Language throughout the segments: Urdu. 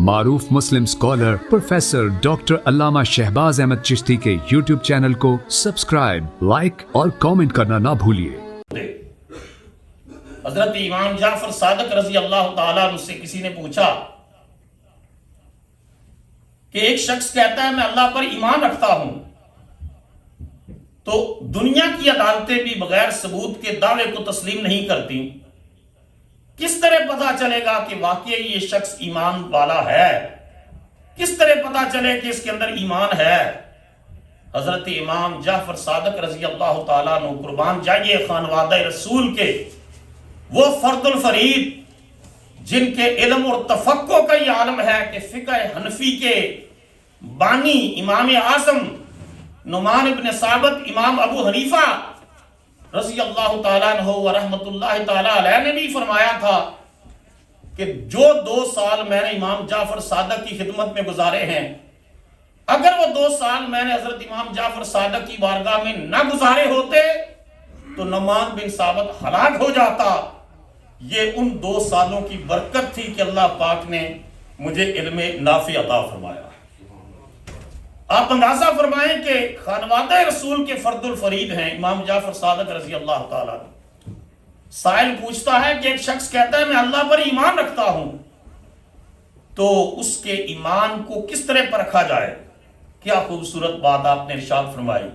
معروف مسلم اسکالر پروفیسر ڈاکٹر علامہ شہباز احمد چشتی کے یوٹیوب چینل کو سبسکرائب، لائک اور کامنٹ کرنا نہ بھولیے۔ حضرت امام جعفر صادق رضی اللہ تعالیٰ عنہ سے کسی نے پوچھا کہ ایک شخص کہتا ہے میں اللہ پر ایمان رکھتا ہوں، تو دنیا کی عدالتیں بھی بغیر ثبوت کے دعوے کو تسلیم نہیں کرتی، کس طرح پتا چلے گا کہ واقعی یہ شخص ایمان والا ہے؟ کس طرح پتا چلے کہ اس کے اندر ایمان ہے؟ حضرت امام جعفر صادق رضی اللہ تعالیٰ عنہ قربان جائیے خانوادہ رسول کے وہ فرد الفرید جن کے علم اور تفقہ کا یہ عالم ہے کہ فقہ حنفی کے بانی امام اعظم نعمان بن ثابت امام ابو حنیفہ رضی اللہ تعالیٰ عنہ و رحمت اللہ تعالیٰ علیہ نے بھی فرمایا تھا کہ جو 2 سال میں نے امام جعفر صادق کی خدمت میں گزارے ہیں، اگر وہ 2 سال میں نے حضرت امام جعفر صادق کی بارگاہ میں نہ گزارے ہوتے تو نعمان بن ثابت ہلاک ہو جاتا۔ یہ ان 2 سالوں کی برکت تھی کہ اللہ پاک نے مجھے علم نافع عطا فرمایا۔ آپ اندازہ فرمائیں کہ خانوادہ رسول کے فرد الفرید ہیں امام جعفر صادق رضی اللہ تعالیٰ عنہ۔ سائل پوچھتا ہے کہ ایک شخص کہتا ہے میں اللہ پر ایمان رکھتا ہوں، تو اس کے ایمان کو کس طرح پرکھا جائے؟ کیا خوبصورت بات آپ نے ارشاد فرمائی۔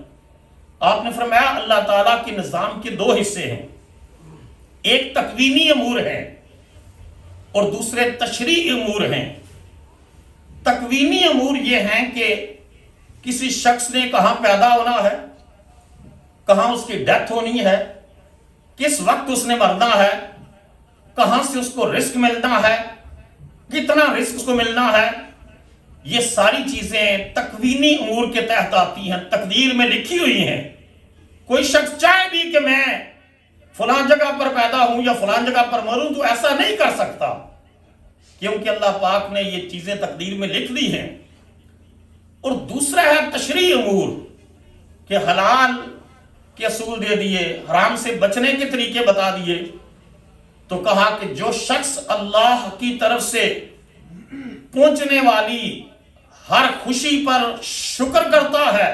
آپ نے فرمایا اللہ تعالیٰ کے نظام کے 2 حصے ہیں، ایک تکوینی امور ہیں اور دوسرے تشریعی امور ہیں۔ تکوینی امور یہ ہیں کہ کسی شخص نے کہاں پیدا ہونا ہے، کہاں اس کی ڈیتھ ہونی ہے، کس وقت اس نے مرنا ہے، کہاں سے اس کو رزق ملنا ہے، کتنا رزق اس کو ملنا ہے، یہ ساری چیزیں تکوینی امور کے تحت آتی ہیں، تقدیر میں لکھی ہوئی ہیں۔ کوئی شخص چاہے بھی کہ میں فلاں جگہ پر پیدا ہوں یا فلاں جگہ پر مروں تو ایسا نہیں کر سکتا، کیونکہ اللہ پاک نے یہ چیزیں تقدیر میں لکھ دی ہیں۔ اور دوسرا ہے تشریعی امور کہ حلال کے اصول دے دیے، حرام سے بچنے کے طریقے بتا دیے، تو کہا کہ جو شخص اللہ کی طرف سے پہنچنے والی ہر خوشی پر شکر کرتا ہے،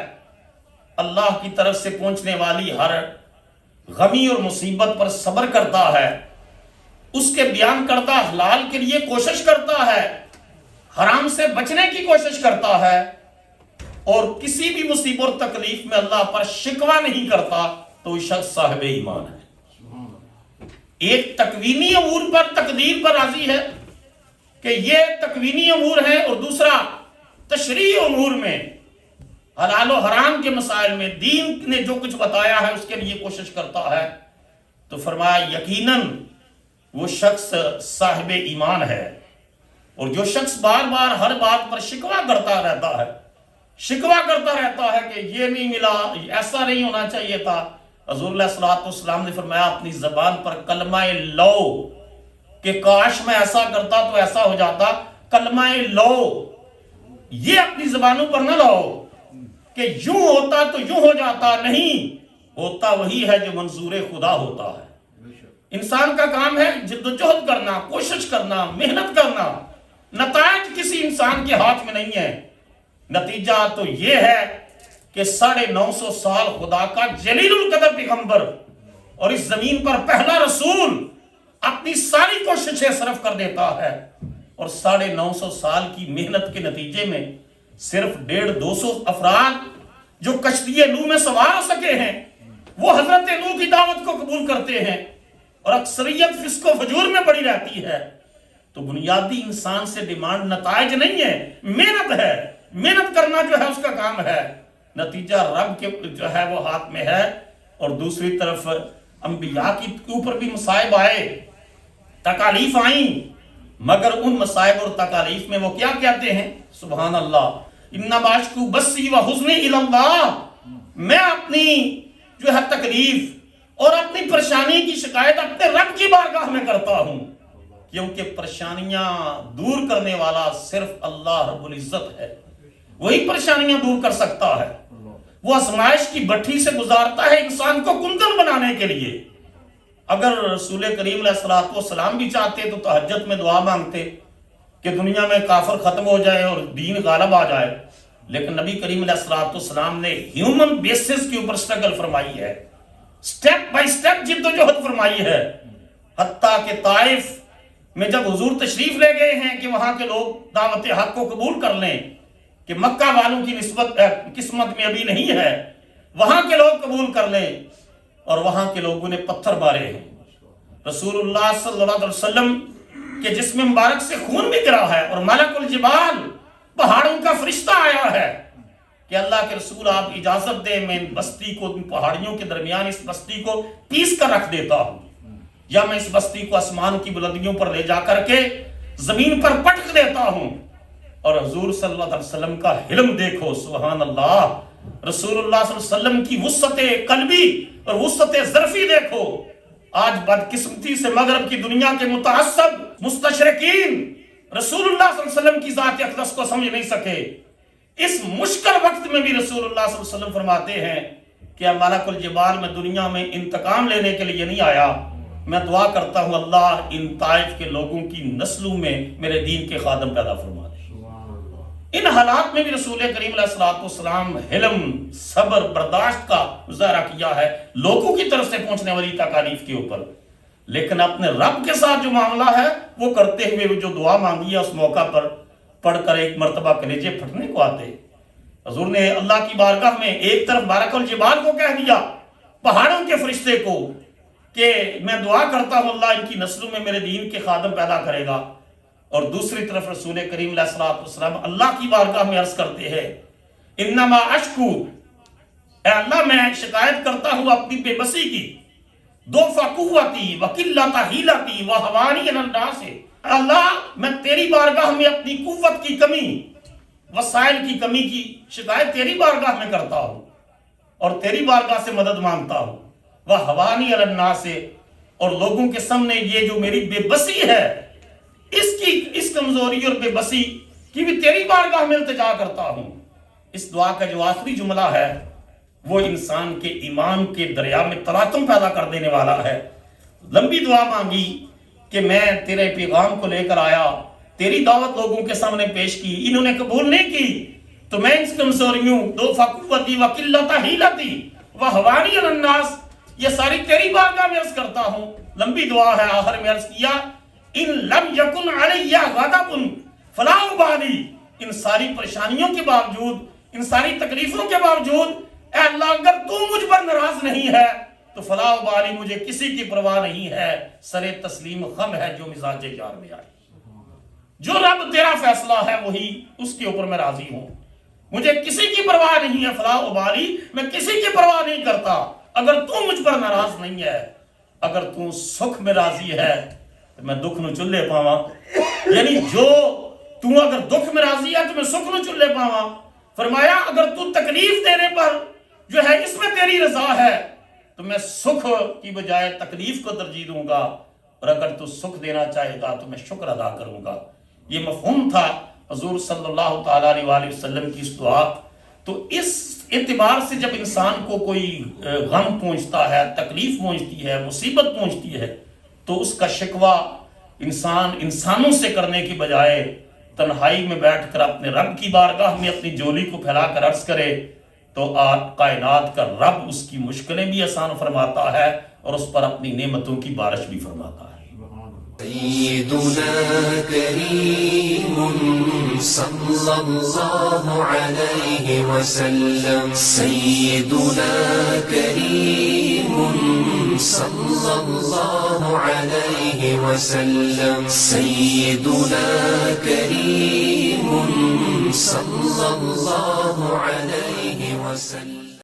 اللہ کی طرف سے پہنچنے والی ہر غمی اور مصیبت پر صبر کرتا ہے، اس کے بیان کردہ حلال کے لیے کوشش کرتا ہے، حرام سے بچنے کی کوشش کرتا ہے، اور کسی بھی مصیبت اور تکلیف میں اللہ پر شکوہ نہیں کرتا، تو یہ شخص صاحب ایمان ہے۔ ایک تکوینی امور پر تقدیر پر راضی ہے کہ یہ تکوینی امور ہیں، اور دوسرا تشریعی امور میں حلال و حرام کے مسائل میں دین نے جو کچھ بتایا ہے اس کے لیے کوشش کرتا ہے، تو فرمایا یقیناً وہ شخص صاحب ایمان ہے۔ اور جو شخص بار بار ہر بات پر شکوہ کرتا رہتا ہے کہ یہ نہیں ملا، ایسا نہیں ہونا چاہیے تھا، حضور علیہ الصلوۃ والسلام نے فرمایا اپنی زبان پر کلمہ لو کہ کاش میں ایسا کرتا تو ایسا ہو جاتا، کلمہ لو یہ اپنی زبانوں پر نہ لاؤ کہ یوں ہوتا تو یوں ہو جاتا، نہیں ہوتا وہی ہے جو منظور خدا ہوتا ہے۔ انسان کا کام ہے جدوجہد کرنا، کوشش کرنا، محنت کرنا، نتائج کسی انسان کے ہاتھ میں نہیں ہے۔ نتیجہ تو یہ ہے کہ 950 سال خدا کا جلیل القدر پیغمبر اور اس زمین پر پہلا رسول اپنی ساری کوششیں صرف کر دیتا ہے، اور 950 سال کی محنت کے نتیجے میں صرف 150-200 افراد جو کشتی نوح میں سوار ہو سکے ہیں، وہ حضرت نوح کی دعوت کو قبول کرتے ہیں، اور اکثریت فسق و فجور میں پڑی رہتی ہے۔ تو بنیادی انسان سے ڈیمانڈ نتائج نہیں ہے، محنت ہے، محنت کرنا جو ہے اس کا کام ہے، نتیجہ رب کے جو ہے وہ ہاتھ میں ہے۔ اور دوسری طرف انبیاء کی اوپر بھی مصائب آئے، تکالیف آئیں، مگر ان مصائب اور تکالیف میں وہ کیا کہتے ہیں؟ سبحان اللہ، انما اشکو بثی و حزنی الی اللہ، میں اپنی جو ہے تکلیف اور اپنی پریشانی کی شکایت اپنے رب کی بارگاہ میں کرتا ہوں، کیونکہ پریشانیاں دور کرنے والا صرف اللہ رب العزت ہے، وہی پریشانیاں دور کر سکتا ہے۔ وہ آزمائش کی بٹھی سے گزارتا ہے انسان کو کندن بنانے کے لیے۔ اگر رسول کریم علیہ الصلوۃ والسلام بھی چاہتے تو تہجد میں دعا مانگتے، کہ دنیا میں کافر ختم ہو جائے اور دین غالب آ جائے، لیکن نبی کریم علیہ الصلوۃ والسلام نے ہیومن بیسس کے اوپر سٹرگل فرمائی ہے، سٹیپ بائی سٹیپ جد و جہد فرمائی ہے، حتیٰ کہ طائف میں جب حضور تشریف لے گئے ہیں کہ وہاں کے لوگ دعوت حق کو قبول کر لیں کہ مکہ والوں کی نسبت قسمت میں ابھی نہیں ہے، وہاں کے لوگ قبول کر لیں، اور وہاں کے لوگوں نے پتھر مارے ہیں۔ رسول اللہ صلی اللہ علیہ وسلم کے جسم مبارک سے خون بھی گرا ہے، اور ملک الجبال پہاڑوں کا فرشتہ آیا ہے کہ اللہ کے رسول آپ اجازت دیں میں ان بستی کو، ان پہاڑیوں کے درمیان اس بستی کو پیس کر رکھ دیتا ہوں، یا میں اس بستی کو آسمان کی بلندیوں پر لے جا کر کے زمین پر پٹک دیتا ہوں۔ اور حضور صلی اللہ علیہ وسلم کا حلم دیکھو، سبحان اللہ، رسول اللہ صلی اللہ علیہ وسلم کی وسعت قلبی اور وسعت ظرفی دیکھو۔ آج بدقسمتی سے مغرب کی دنیا کے متعصب مستشرقین رسول اللہ صلی اللہ علیہ وسلم کی ذات اقدس کو سمجھ نہیں سکے۔ اس مشکل وقت میں بھی رسول اللہ صلی اللہ علیہ وسلم فرماتے ہیں کہ ملک الجبال میں دنیا میں انتقام لینے کے لیے نہیں آیا، میں دعا کرتا ہوں اللہ ان طائف کے لوگوں کی نسلوں میں میرے دین کے خادم پیدا فرما دے۔ ان حالات میں بھی رسول کریم علیہ الصلوۃ والسلام حلم، صبر، برداشت کا مظاہرہ کیا ہے لوگوں کی طرف سے پہنچنے والی تکالیف کے اوپر، لیکن اپنے رب کے ساتھ جو معاملہ ہے وہ کرتے ہوئے جو دعا مانگی ہے اس موقع پر پڑھ کر ایک مرتبہ کلیجے پھٹنے کو آتے۔ حضور نے اللہ کی بارگاہ میں ایک طرف بارک الجبال کو کہہ دیا، پہاڑوں کے فرشتے کو، کہ میں دعا کرتا ہوں اللہ ان کی نسلوں میں میرے دین کے خادم پیدا کرے گا، اور دوسری طرف رسول کریم علیہ الصلوۃ والسلام اللہ کی بارگاہ میں عرض کرتے ہیں انما اشکو، اے اللہ میں شکایت کرتا ہوں اپنی بے بسی کی، ضعف قوتی وقلت حیلتی وہوانی علی الناس، اللہ میں تیری بارگاہ میں اپنی قوت کی کمی، وسائل کی کمی کی شکایت تیری بارگاہ میں کرتا ہوں اور تیری بارگاہ سے مدد مانگتا ہوں، وہوانی علی الناس، اور لوگوں کے سامنے یہ جو میری بے بسی ہے اس کمزوری اور بے بسی کی بھی تیری بارگاہ میں التجا کرتا ہوں۔ اس دعا کا جو آخری جملہ ہے وہ انسان کے ایمان کے دریا میں تلاطم پیدا کر دینے والا ہے۔ لمبی دعا مانگی کہ میں تیرے پیغام کو لے کر آیا، تیری دعوت لوگوں کے سامنے پیش کی، انہوں نے قبول نہیں کی، تو میں اس کمزوریوں ضعف قوتی وقلت حیلتی وہوانی علی الناس یہ ساری تیری بارگاہ میں عرض کرتا ہوں۔ لمبی دعا ہے، آخر میں عرض کیا ان لم یکن علی غضب فلا ابالی، ان ساری پریشانیوں کے باوجود، ان ساری تکلیفوں کے باوجود، اے اللہ اگر تو مجھ پر ناراض نہیں ہے تو فلا ابالی، مجھے کسی کی پرواہ نہیں ہے، سر تسلیم خم ہے جو مزاج یار میں آئے، جو رب تیرا فیصلہ ہے وہی اس کے اوپر میں راضی ہوں، مجھے کسی کی پرواہ نہیں ہے، فلا ابالی میں کسی کی پرواہ نہیں کرتا، اگر تو مجھ پر ناراض نہیں ہے، اگر تو سکھ میں راضی ہے میں دکھ نو چلے پاواں، یعنی جو تو اگر دکھ میں راضی ہے تو میں سکھ نو چلے پاواں۔ فرمایا اگر تو تکلیف دینے پر جو ہے اس میں تیری رضا ہے تو میں سکھ کی بجائے تکلیف کو ترجیح دوں گا، اور اگر تو سکھ دینا چاہے گا تو میں شکر ادا کروں گا۔ یہ مفہوم تھا حضور صلی اللہ تعالیٰ علیہ وسلم کی اس دعا۔ تو اس اعتبار سے جب انسان کو کوئی غم پہنچتا ہے، تکلیف پہنچتی ہے، مصیبت پہنچتی ہے، تو اس کا شکوہ انسانوں سے کرنے کی بجائے تنہائی میں بیٹھ کر اپنے رب کی بارگاہ میں اپنی جولی کو پھیلا کر عرض کرے تو کائنات کا رب اس کی مشکلیں بھی آسان فرماتا ہے اور اس پر اپنی نعمتوں کی بارش بھی فرماتا ہے۔ سيدنا كريم صلى الله عليه وسلم، سيدنا كريم صلى الله عليه وسلم، سيدنا كريم صلى الله عليه وسلم۔